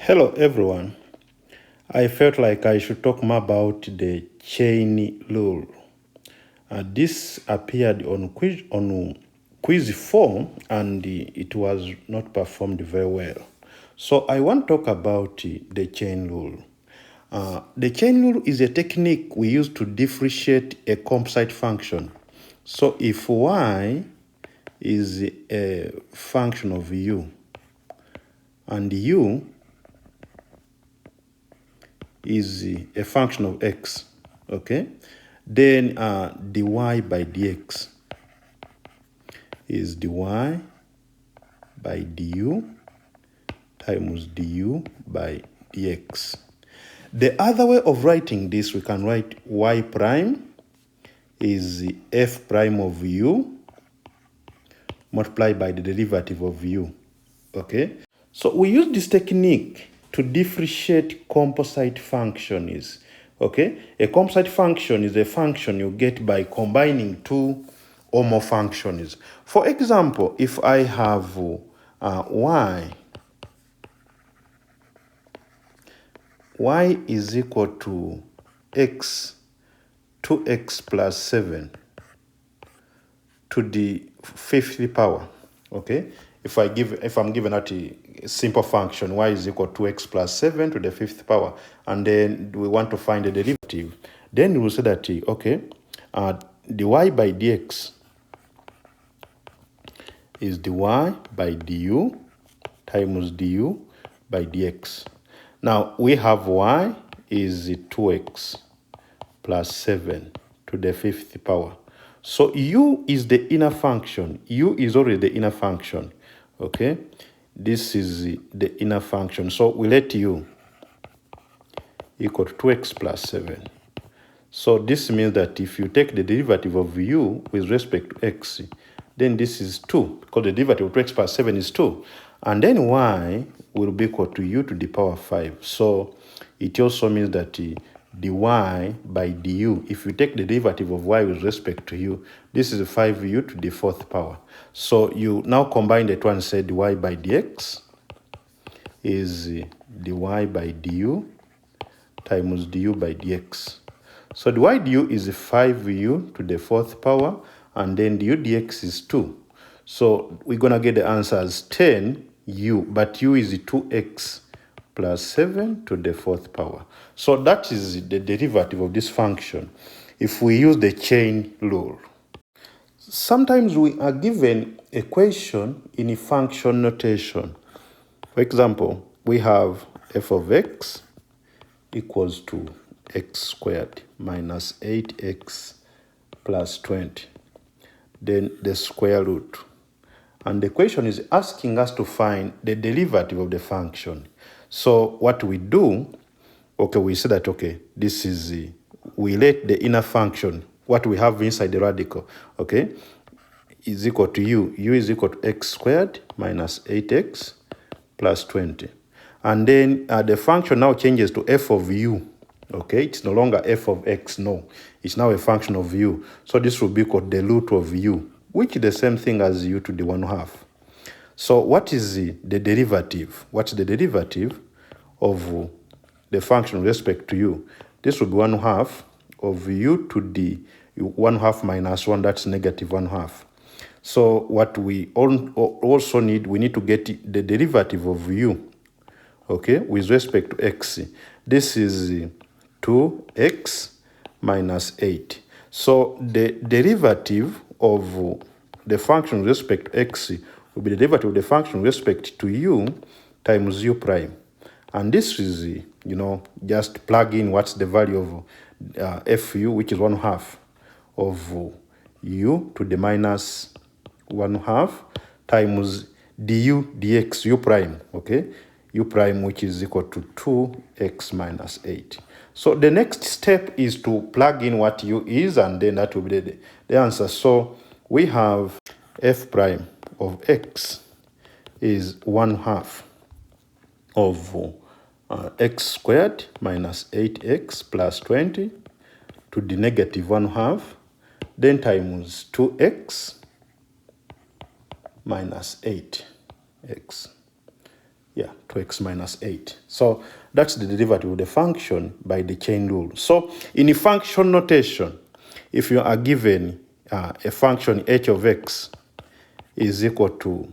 Hello everyone. I felt like I should talk more about the chain rule. This appeared on quiz 4 and it was not performed very well. So I want to talk about the chain rule. The chain rule is a technique we use to differentiate a composite function. So if y is a function of u and u is a function of x, okay? Then dy by dx is dy by du times du by dx. The other way of writing this, we can write y prime is f prime of u multiplied by the derivative of u, okay? So we use this technique to differentiate composite functions, okay? A composite function is a function you get by combining two or more functions. For example, if I have y is equal to x, 2x plus 7 to the fifth power, okay? If I'm given a simple function, y is equal to x plus 7 to the fifth power, and then we want to find the derivative, then we will say that, okay, dy by dx is dy by du times du by dx. Now, we have y is 2x plus 7 to the fifth power. So u is the inner function. U is already the inner function, okay? This is the inner function. So we let u equal to 2x plus 7. So this means that if you take the derivative of u with respect to x, then this is 2, because the derivative of 2x plus 7 is 2. And then y will be equal to u to the power 5. So it also means that dy by du, if you take the derivative of y with respect to u, this is 5u to the fourth power. So you now combine the two and say dy by dx is dy by du times du by dx. So dy du is 5u to the fourth power, and then du dx is 2. So we're going to get the answer as 10u, but u is 2x plus 7 to the fourth power. So that is the derivative of this function if we use the chain rule. Sometimes we are given a question in a function notation. For example, we have f of x equals to x squared minus 8x plus 20, then the square root. And the question is asking us to find the derivative of the function. So what we do, okay, we say that, okay, this is, we let the inner function, what we have inside the radical, okay, is equal to u. U is equal to x squared minus 8x plus 20. And then the function now changes to f of u, okay? It's no longer f of x, no. It's now a function of u. So this will be called the root of u, which is the same thing as u to the 1/2. So what is the derivative? What's the derivative of the function with respect to u? This will be 1/2 of u to the 1/2 minus 1, that's negative 1/2. So what we also need, we need to get the derivative of u, okay, with respect to x. This is 2x minus 8. So the derivative of the function with respect to x will be the derivative of the function with respect to u times u prime. And this is, just plug in what's the value of fu, which is 1/2 of u to the minus 1/2 times du dx u prime, okay? U prime, which is equal to 2x minus 8. So the next step is to plug in what u is, and then that will be the answer. So we have f prime of x is 1/2 of x squared minus 8x plus 20 to the negative 1/2, then times 2x minus 8x 2x minus 8. So that's the derivative of the function by the chain rule. So in function notation, if you are given a function h of x is equal to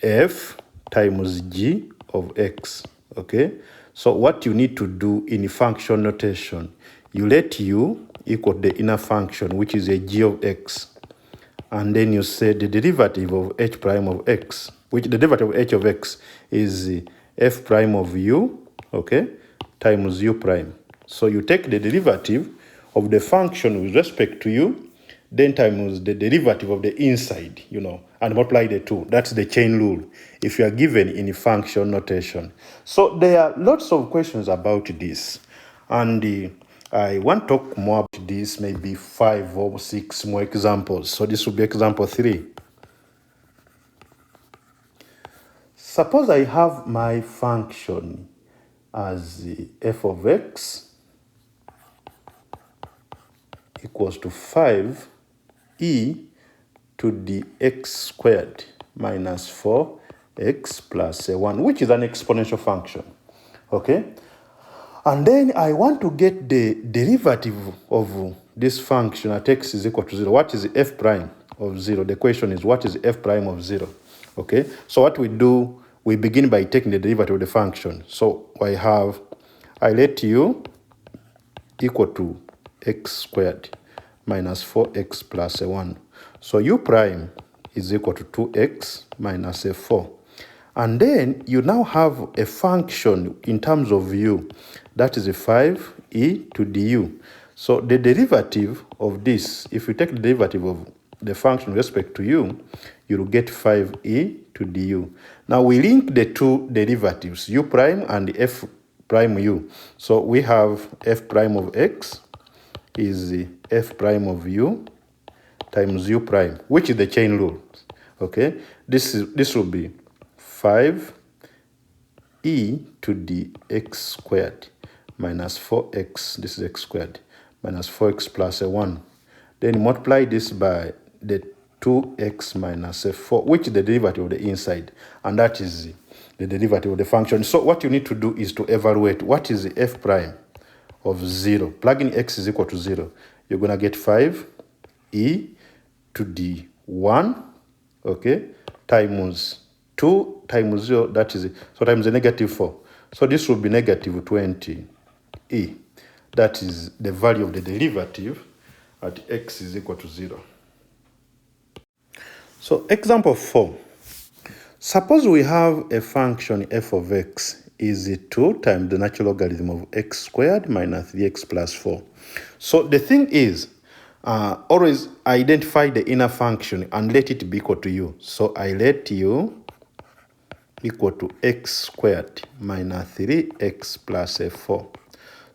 f times g of x, okay? So what you need to do in function notation, you let u equal the inner function, which is a g of x, and then you say the derivative of h prime of x, which the derivative of h of x is f prime of u, okay, times u prime. So you take the derivative of the function with respect to u, then times the derivative of the inside, and multiply the two. That's the chain rule if you are given in function notation. So there are lots of questions about this, and I want to talk more about this, maybe 5 or 6 more examples. So this will be example 3. Suppose I have my function as f of x equals to 5e to the x squared minus 4x plus 1, which is an exponential function, okay? And then I want to get the derivative of this function at x is equal to 0. What is f prime of 0? The question is, what is f prime of 0? Okay, so what we do, we begin by taking the derivative of the function. So I let u equal to x squared minus 4x plus 1. So u prime is equal to 2x minus 4. And then you now have a function in terms of u, that is a 5e to du. So the derivative of this, if you take the derivative of the function with respect to u, you will get 5e to du. Now we link the two derivatives, u prime and f prime u. So we have f prime of x is f prime of u times u prime, which is the chain rule. Okay, this will be 5e to the x squared minus 4x, this is x squared, minus 4x plus 1. Then multiply this by the 2x minus 4, which is the derivative of the inside, and that is the derivative of the function. So what you need to do is to evaluate what is the f prime of 0. Plug in x is equal to 0. You're going to get 5e to the 1, okay, times 2 times 0, that is it. So times the negative 4. So this will be negative 20e. That is the value of the derivative at x is equal to 0. So example 4. Suppose we have a function f of x is 2 times the natural logarithm of x squared minus 3x plus 4. So the thing is, always identify the inner function and let it be equal to u. So I let u equal to x squared minus 3x plus 4.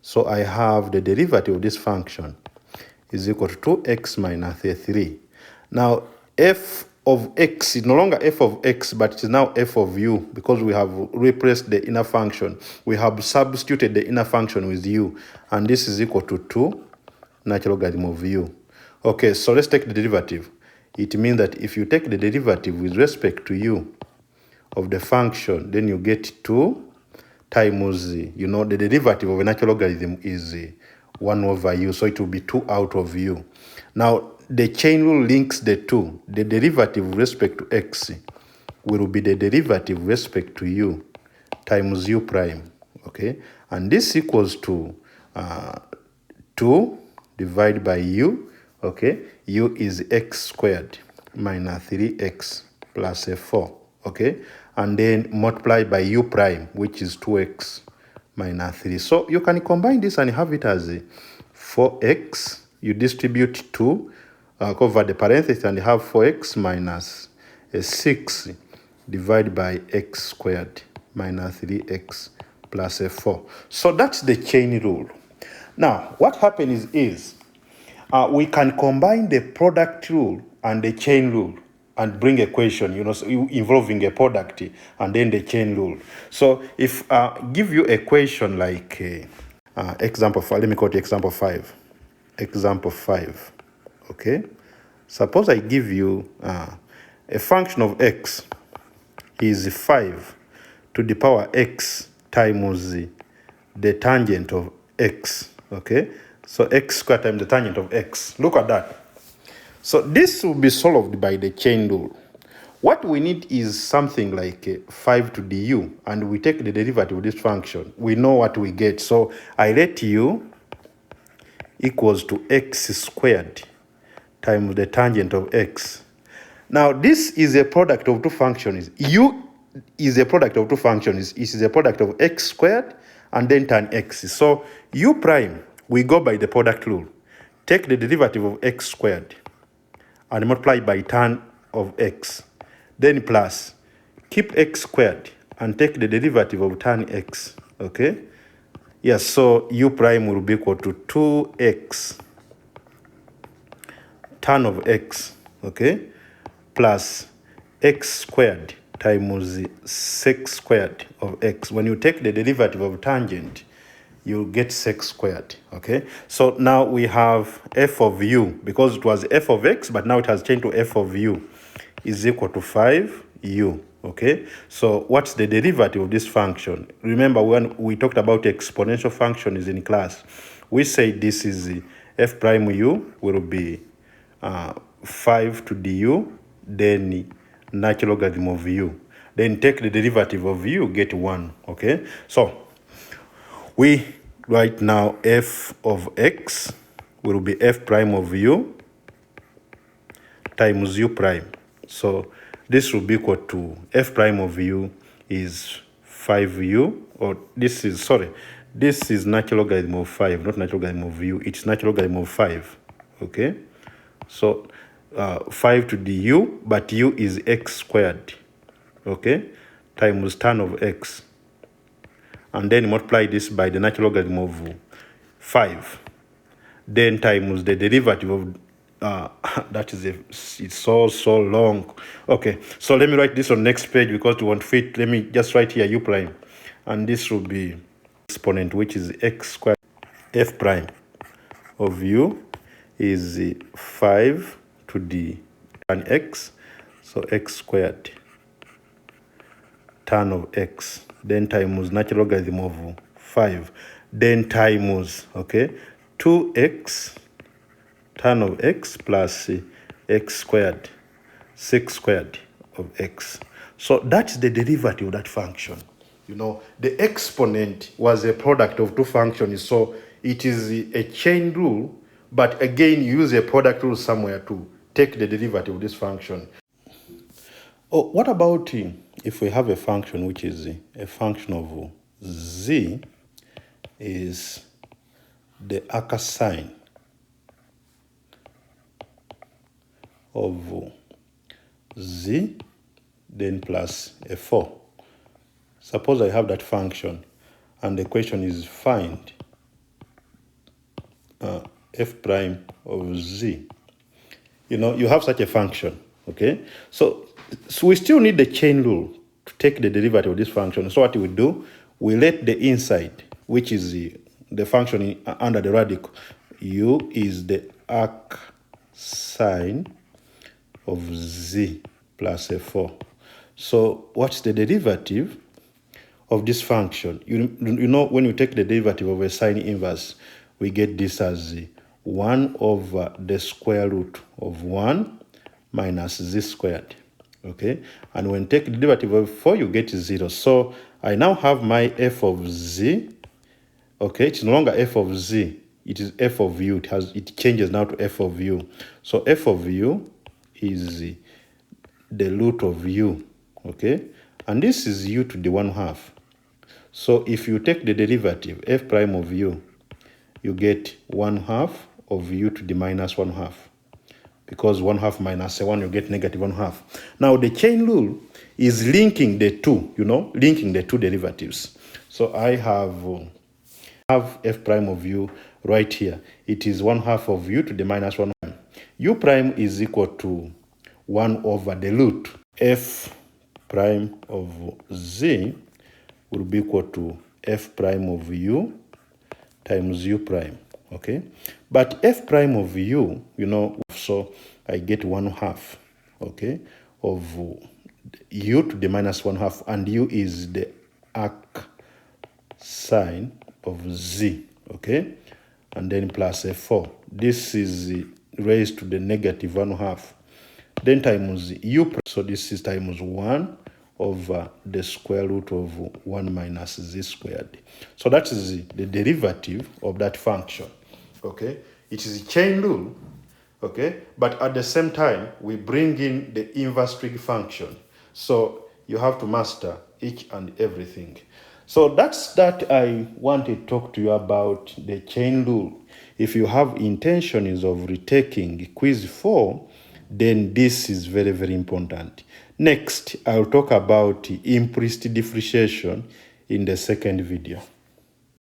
So I have the derivative of this function is equal to 2x minus 3. Now f of x is no longer f of x, but it is now f of u, because we have replaced the inner function. We have substituted the inner function with u, and this is equal to 2 natural logarithm of u. Okay, so let's take the derivative. It means that if you take the derivative with respect to u of the function, then you get 2 times, the derivative of a natural logarithm is 1 over u, so it will be 2 out of u. Now, the chain rule links the two. The derivative with respect to x will be the derivative with respect to u times u prime, okay? And this equals to 2 divided by u, okay? U is x squared minus 3x plus 4, okay? And then multiply by u prime, which is 2x minus 3. So you can combine this and have it as 4x. You distribute 2, cover the parenthesis, and have 4x minus 6 divided by x squared minus 3x plus 4. So that's the chain rule. Now, what happens is we can combine the product rule and the chain rule and bring a equation, involving a product and then the chain rule. So if give you a equation like example 5, let me call it example 5. Example 5, okay? Suppose I give you a function of x is 5 to the power x times the tangent of x, okay? So x squared times the tangent of x. Look at that. So this will be solved by the chain rule. What we need is something like 5 to du, and we take the derivative of this function. We know what we get. So I let u equals to x squared times the tangent of x. Now this is a product of two functions. U is a product of two functions. It is a product of x squared and then tan x. So u prime, we go by the product rule. Take the derivative of x squared and multiply by tan of x. Then plus, keep x squared and take the derivative of tan x, okay? Yes, so u prime will be equal to 2x tan of x, okay? Plus x squared times sec squared of x. When you take the derivative of tangent, you get sec squared, okay? So now we have f of u, because it was f of x, but now it has changed to f of u, is equal to 5u, okay? So what's the derivative of this function? Remember when we talked about exponential functions in class, we say this is f prime u will be 5 to du, then natural logarithm of u. Then take the derivative of u, get 1, okay? So we write now f of x will be f prime of u times u prime. So this will be equal to f prime of u is 5u, or this is natural logarithm of 5, not natural logarithm of u. It's natural logarithm of 5, okay? So 5 to du, but u is x squared, okay, times tan of x. And then multiply this by the natural logarithm of 5. Then times the derivative of that is it's so long. Okay, so let me write this on next page because it won't fit. Let me just write here u prime, and this will be exponent, which is x squared. F prime of u is 5 to the tan x, so x squared tan of x, then times natural logarithm of 5, then times, okay, 2x tan of x plus x squared, sec squared of x. So that's the derivative of that function. You know, the exponent was a product of two functions, so it is a chain rule, but again, you use a product rule somewhere to take the derivative of this function. Oh, what about if we have a function which is a function of z is the arcsine of z, then plus a 4. Suppose I have that function, and the question is find f prime of z. You know, you have such a function, okay? So we still need the chain rule to take the derivative of this function. So what we do, we let the inside, which is the function under the radical, u is the arcsine of z plus a 4. So what's the derivative of this function? You know, when you take the derivative of a sine inverse, we get this as 1 over the square root of 1 minus z squared, okay? And when you take the derivative of 4, you get 0. So I now have my f of z, okay? It's no longer f of z, it is f of u. It changes now to f of u. So f of u is the root of u, okay? And this is u to the 1/2. So if you take the derivative, f prime of u, you get 1/2 of u to the minus 1/2. Because 1/2 minus 1, you get negative 1/2. Now the chain rule is linking the two, you know, linking the two derivatives. So I have f prime of u right here. It is 1/2 of u to the minus 1. U prime is equal to 1 over the root. F prime of z will be equal to f prime of u times u prime, okay? But f prime of u, you know, so I get 1/2, okay, of u to the minus 1/2, and u is the arc sine of z, okay? And then plus a 4. This is raised to the negative 1/2. Then times u, so this is times 1 over the square root of 1 minus z squared. So that is the derivative of that function, okay? It is a chain rule, okay? But at the same time, we bring in the inverse trig function. So you have to master each and everything. So that's that I want to talk to you about the chain rule. If you have intentions of retaking quiz 4, then this is very, very important. Next, I'll talk about implicit differentiation in the second video.